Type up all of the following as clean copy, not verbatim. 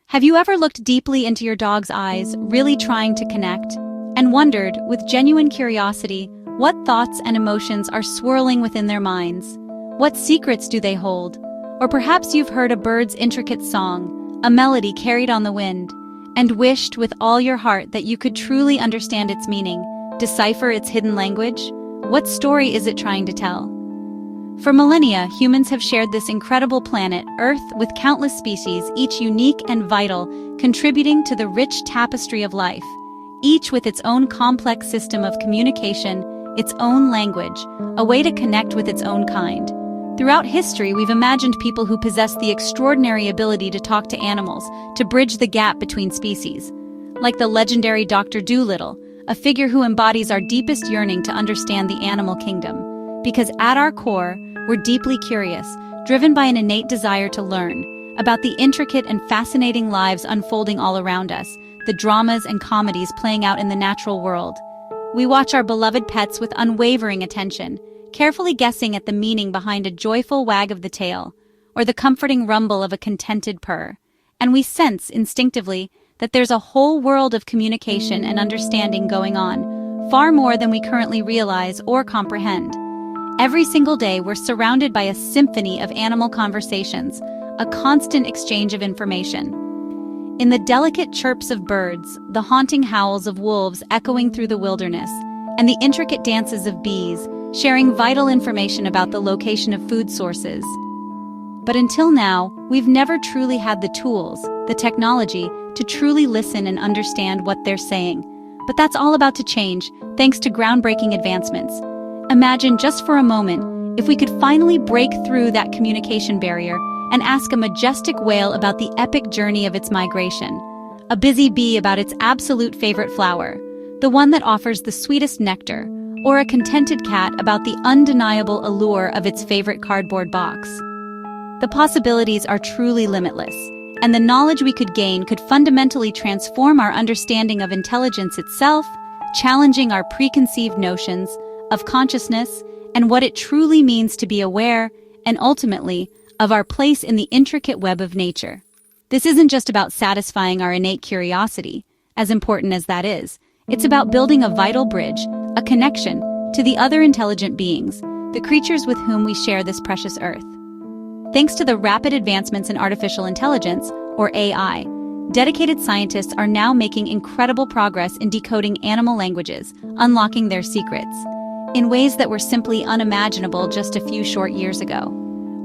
Have you ever looked deeply into your dog's eyes, really trying to connect, and wondered, with genuine curiosity, what thoughts and emotions are swirling within their minds? What secrets do they hold? Or perhaps you've heard a bird's intricate song, a melody carried on the wind, and wished with all your heart that you could truly understand its meaning, decipher its hidden language? What story is it trying to tell? For millennia, humans have shared this incredible planet, Earth, with countless species, each unique and vital, contributing to the rich tapestry of life, each with its own complex system of communication, its own language, a way to connect with its own kind. Throughout history, we've imagined people who possess the extraordinary ability to talk to animals, to bridge the gap between species. Like the legendary Dr. Dolittle, a figure who embodies our deepest yearning to understand the animal kingdom. Because at our core, we're deeply curious, driven by an innate desire to learn about the intricate and fascinating lives unfolding all around us, the dramas and comedies playing out in the natural world. We watch our beloved pets with unwavering attention, carefully guessing at the meaning behind a joyful wag of the tail, or the comforting rumble of a contented purr. And we sense, instinctively, that there's a whole world of communication and understanding going on, far more than we currently realize or comprehend. Every single day, we're surrounded by a symphony of animal conversations, a constant exchange of information. In the delicate chirps of birds, the haunting howls of wolves echoing through the wilderness, and the intricate dances of bees, sharing vital information about the location of food sources. But until now, we've never truly had the tools, the technology, to truly listen and understand what they're saying. But that's all about to change, thanks to groundbreaking advancements. Imagine just for a moment if we could finally break through that communication barrier and ask a majestic whale about the epic journey of its migration, a busy bee about its absolute favorite flower, the one that offers the sweetest nectar, or a contented cat about the undeniable allure of its favorite cardboard box. The possibilities are truly limitless, and the knowledge we could gain could fundamentally transform our understanding of intelligence itself, challenging our preconceived notions of consciousness and what it truly means to be aware, and ultimately, of our place in the intricate web of nature. This isn't just about satisfying our innate curiosity, as important as that is. It's about building a vital bridge, a connection, to the other intelligent beings, the creatures with whom we share this precious earth. Thanks to the rapid advancements in artificial intelligence, or AI, dedicated scientists are now making incredible progress in decoding animal languages, unlocking their secrets, in ways that were simply unimaginable just a few short years ago.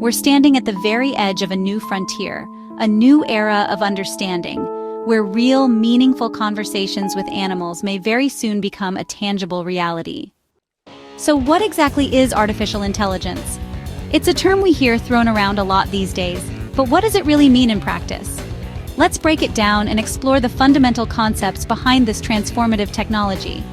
We're standing at the very edge of a new frontier, a new era of understanding, where real, meaningful conversations with animals may very soon become a tangible reality. So what exactly is artificial intelligence? It's a term we hear thrown around a lot these days, but what does it really mean in practice? Let's break it down and explore the fundamental concepts behind this transformative technology.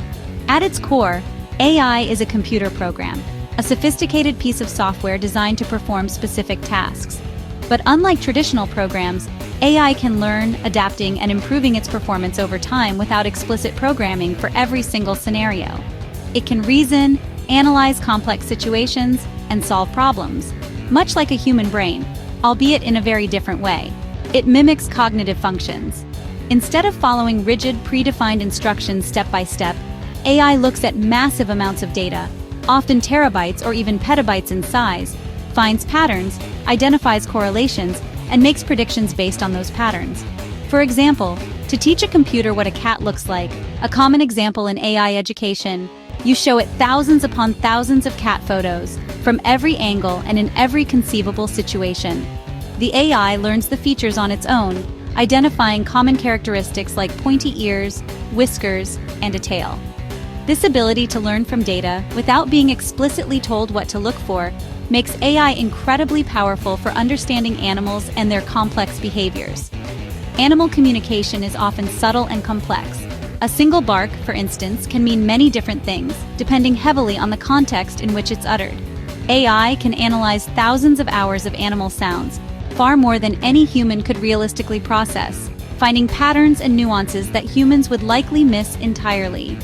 At its core, AI is a computer program, a sophisticated piece of software designed to perform specific tasks. But unlike traditional programs, AI can learn, adapting and improving its performance over time without explicit programming for every single scenario. It can reason, analyze complex situations, and solve problems, much like a human brain, albeit in a very different way. It mimics cognitive functions. Instead of following rigid, predefined instructions step by step, AI looks at massive amounts of data, often terabytes or even petabytes in size, finds patterns, identifies correlations, and makes predictions based on those patterns. For example, to teach a computer what a cat looks like, a common example in AI education, you show it thousands upon thousands of cat photos, from every angle and in every conceivable situation. The AI learns the features on its own, identifying common characteristics like pointy ears, whiskers, and a tail. This ability to learn from data without being explicitly told what to look for makes AI incredibly powerful for understanding animals and their complex behaviors. Animal communication is often subtle and complex. A single bark, for instance, can mean many different things, depending heavily on the context in which it's uttered. AI can analyze thousands of hours of animal sounds, far more than any human could realistically process, finding patterns and nuances that humans would likely miss entirely.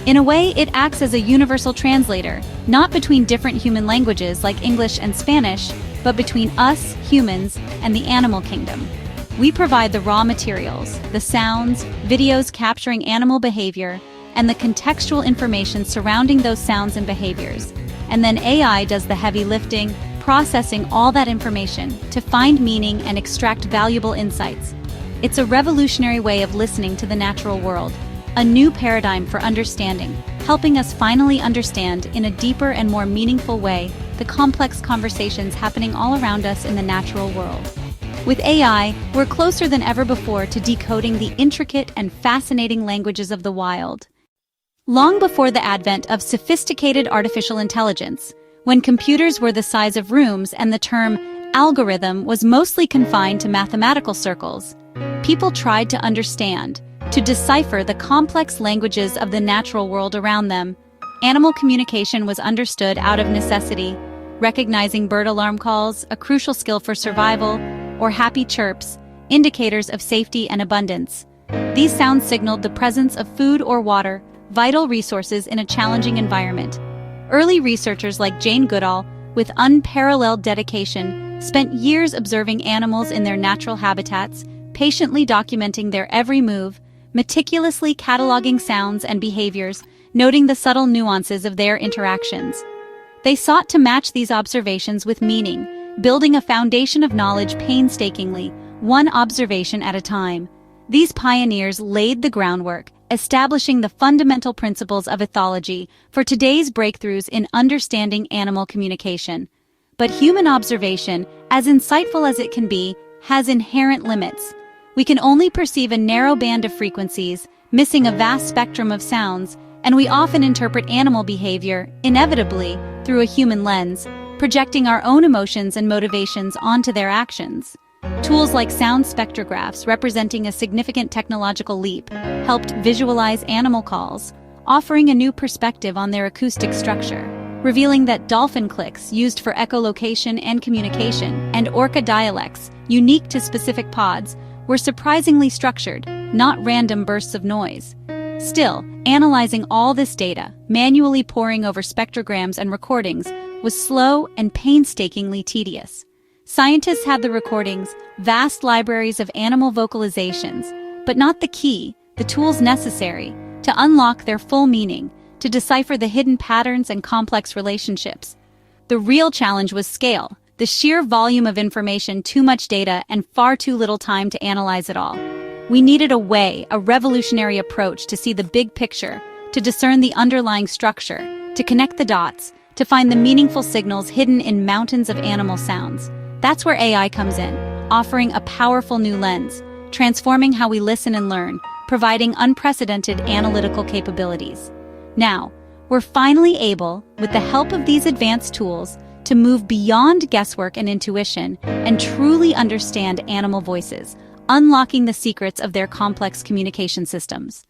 In a way, it acts as a universal translator, not between different human languages like English and Spanish, but between us, humans, and the animal kingdom. We provide the raw materials, the sounds, videos capturing animal behavior, and the contextual information surrounding those sounds and behaviors. And then AI does the heavy lifting, processing all that information to find meaning and extract valuable insights. It's a revolutionary way of listening to the natural world, a new paradigm for understanding, helping us finally understand in a deeper and more meaningful way the complex conversations happening all around us in the natural world. With AI, we're closer than ever before to decoding the intricate and fascinating languages of the wild. Long before the advent of sophisticated artificial intelligence, when computers were the size of rooms and the term algorithm was mostly confined to mathematical circles, people tried to understand, to decipher the complex languages of the natural world around them. Animal communication was understood out of necessity, recognizing bird alarm calls, a crucial skill for survival, or happy chirps, indicators of safety and abundance. These sounds signaled the presence of food or water, vital resources in a challenging environment. Early researchers like Jane Goodall, with unparalleled dedication, spent years observing animals in their natural habitats, patiently documenting their every move, meticulously cataloging sounds and behaviors, noting the subtle nuances of their interactions. They sought to match these observations with meaning, building a foundation of knowledge painstakingly, one observation at a time. These pioneers laid the groundwork, establishing the fundamental principles of ethology for today's breakthroughs in understanding animal communication. But human observation, as insightful as it can be, has inherent limits. We can only perceive a narrow band of frequencies, missing a vast spectrum of sounds, and we often interpret animal behavior, inevitably, through a human lens, projecting our own emotions and motivations onto their actions. Tools like sound spectrographs, representing a significant technological leap, helped visualize animal calls, offering a new perspective on their acoustic structure, revealing that dolphin clicks, used for echolocation and communication, and orca dialects, unique to specific pods, were surprisingly structured, not random bursts of noise. Still, analyzing all this data, manually poring over spectrograms and recordings, was slow and painstakingly tedious. Scientists had the recordings, vast libraries of animal vocalizations, but not the key, the tools necessary, to unlock their full meaning, to decipher the hidden patterns and complex relationships. The real challenge was scale, the sheer volume of information, too much data, and far too little time to analyze it all. We needed a revolutionary approach to see the big picture, to discern the underlying structure, to connect the dots, to find the meaningful signals hidden in mountains of animal sounds. That's where AI comes in, offering a powerful new lens, transforming how we listen and learn, providing unprecedented analytical capabilities. Now, we're finally able, with the help of these advanced tools, to move beyond guesswork and intuition and truly understand animal voices, unlocking the secrets of their complex communication systems.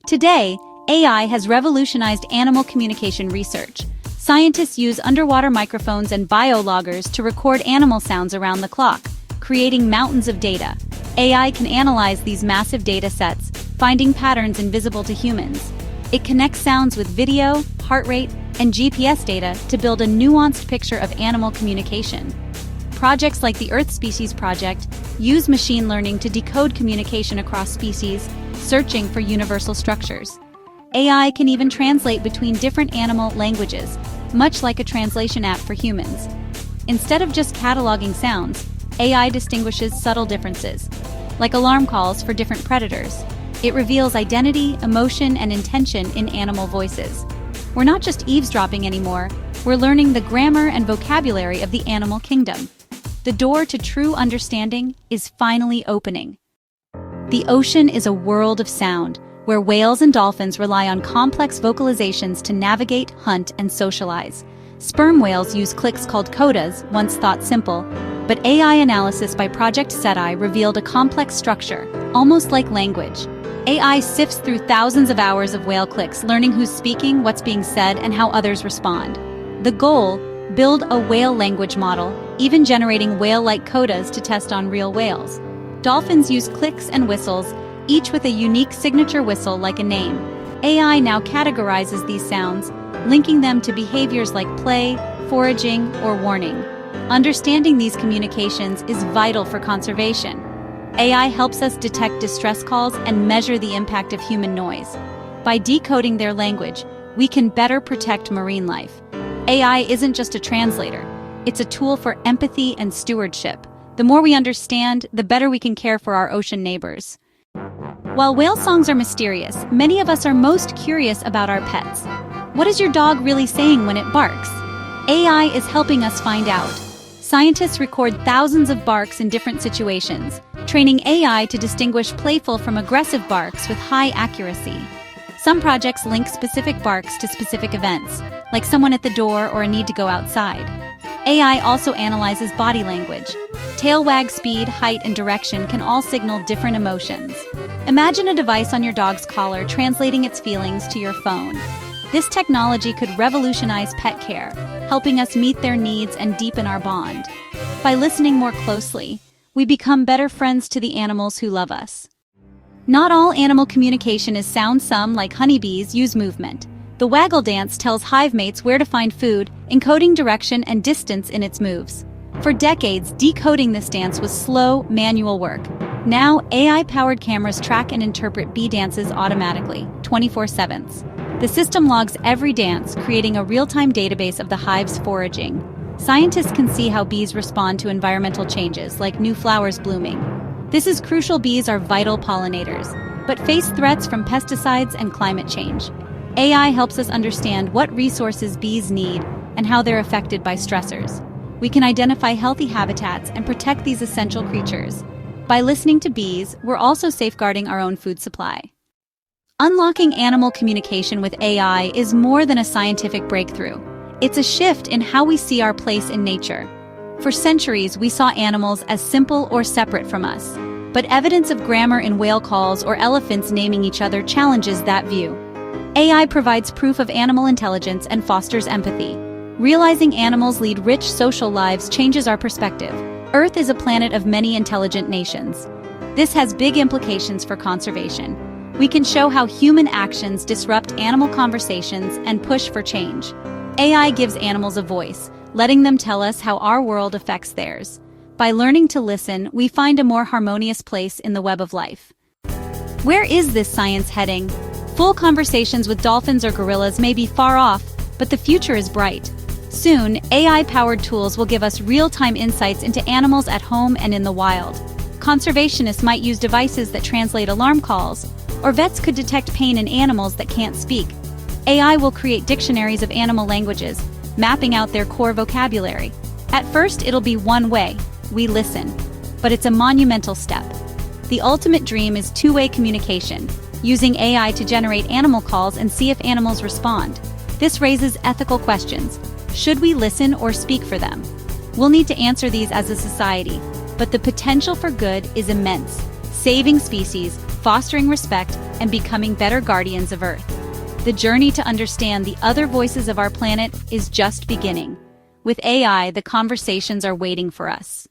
Today, AI has revolutionized animal communication research. Scientists use underwater microphones and biologgers to record animal sounds around the clock, creating mountains of data. AI can analyze these massive data sets, finding patterns invisible to humans. It connects sounds with video, heart rate, and GPS data to build a nuanced picture of animal communication. Projects like the Earth Species Project use machine learning to decode communication across species, searching for universal structures. AI can even translate between different animal languages, much like a translation app for humans. Instead of just cataloging sounds, AI distinguishes subtle differences, like alarm calls for different predators. It reveals identity, emotion, and intention in animal voices. We're not just eavesdropping anymore, we're learning the grammar and vocabulary of the animal kingdom. The door to true understanding is finally opening. The ocean is a world of sound, where whales and dolphins rely on complex vocalizations to navigate, hunt, and socialize. Sperm whales use clicks called codas, once thought simple, but AI analysis by Project CETI revealed a complex structure, almost like language. AI sifts through thousands of hours of whale clicks, learning who's speaking, what's being said, and how others respond. The goal? Build a whale language model, even generating whale-like codas to test on real whales. Dolphins use clicks and whistles, each with a unique signature whistle like a name. AI now categorizes these sounds, linking them to behaviors like play, foraging, or warning. Understanding these communications is vital for conservation. AI helps us detect distress calls and measure the impact of human noise. By decoding their language, we can better protect marine life. AI isn't just a translator, it's a tool for empathy and stewardship. The more we understand, the better we can care for our ocean neighbors. While whale songs are mysterious, many of us are most curious about our pets. What is your dog really saying when it barks? AI is helping us find out. Scientists record thousands of barks in different situations, training AI to distinguish playful from aggressive barks with high accuracy. Some projects link specific barks to specific events, like someone at the door or a need to go outside. AI also analyzes body language. Tail wag speed, height, and direction can all signal different emotions. Imagine a device on your dog's collar translating its feelings to your phone. This technology could revolutionize pet care, helping us meet their needs and deepen our bond. By listening more closely, we become better friends to the animals who love us. Not all animal communication is sound. Some, like honeybees, use movement. The waggle dance tells hive mates where to find food, encoding direction and distance in its moves. For decades, decoding this dance was slow, manual work. Now, AI-powered cameras track and interpret bee dances automatically, 24/7. The system logs every dance, creating a real-time database of the hive's foraging. Scientists can see how bees respond to environmental changes, like new flowers blooming. This is crucial. Bees are vital pollinators, but face threats from pesticides and climate change. AI helps us understand what resources bees need and how they're affected by stressors. We can identify healthy habitats and protect these essential creatures. By listening to bees, we're also safeguarding our own food supply. Unlocking animal communication with AI is more than a scientific breakthrough. It's a shift in how we see our place in nature. For centuries, we saw animals as simple or separate from us. But evidence of grammar in whale calls or elephants naming each other challenges that view. AI provides proof of animal intelligence and fosters empathy. Realizing animals lead rich social lives changes our perspective. Earth is a planet of many intelligent nations. This has big implications for conservation. We can show how human actions disrupt animal conversations and push for change. AI gives animals a voice, letting them tell us how our world affects theirs. By learning to listen, we find a more harmonious place in the web of life. Where is this science heading? Full conversations with dolphins or gorillas may be far off, but the future is bright. Soon, AI-powered tools will give us real-time insights into animals at home and in the wild. Conservationists might use devices that translate alarm calls, or vets could detect pain in animals that can't speak. AI will create dictionaries of animal languages, mapping out their core vocabulary. At first, it'll be one way: we listen. But it's a monumental step. The ultimate dream is two-way communication, using AI to generate animal calls and see if animals respond. This raises ethical questions. Should we listen or speak for them? We'll need to answer these as a society, but the potential for good is immense, saving species, fostering respect, and becoming better guardians of Earth. The journey to understand the other voices of our planet is just beginning. With AI, the conversations are waiting for us.